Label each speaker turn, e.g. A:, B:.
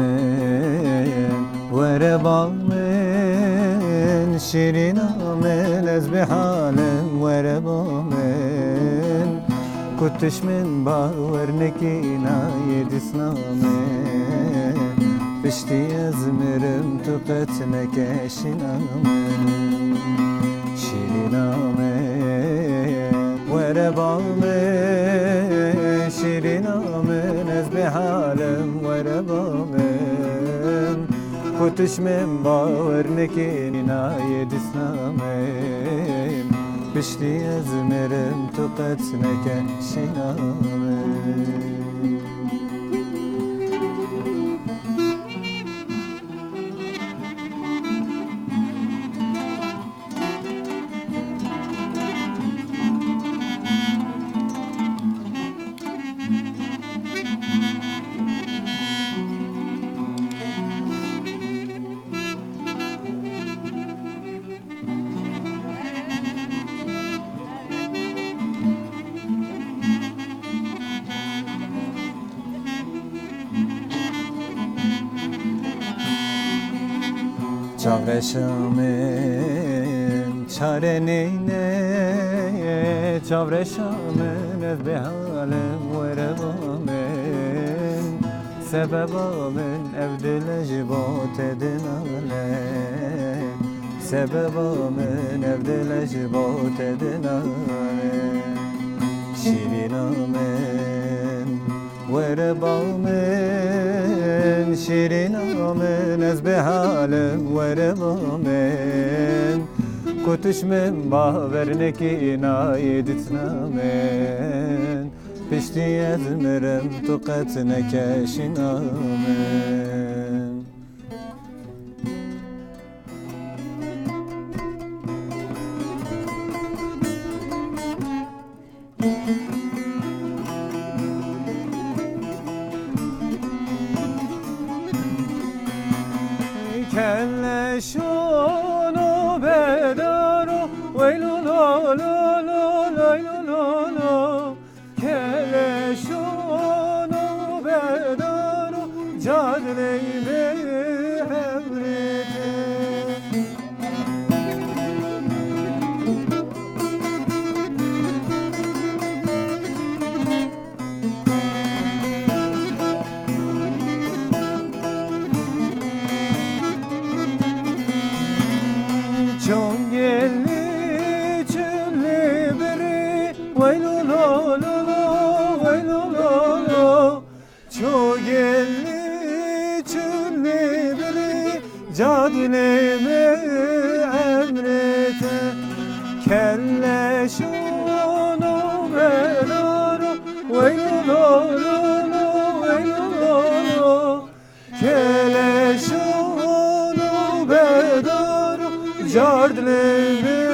A: شیرینامن وربامن شیرینامن از به حالم وربامن کتش من باور نکینا یدسنامن پشتی از مرم تو قط نکشینامن شیرینامن وربامن شیرینامن از به حالم وربامن کتش من باور نکینا یدسنامن پشتی از مرم تو قط نکشینامن چاورشامن چاره نینه چاورشامن از به حالم وربامن سببامن افدل جبات دناله سببامن افدل جبات دناله شیرینامن وربامن شیرینامن از به حالم وربامن کتش من باور نکینا یدسنامن پشتی از مرم تو قط نکشینامن کلشونو بدارو ویلو لو لو لو لو لو کلشونو بدارو جادلی به چون گلی چلی بری ویلو لو لو لو ویلو لو لو چون گلی چلی بری جادلی می امرته کلشونو بدارو ویلو لو لو لو ویلو لو لو کلشونو بدارو جاردلی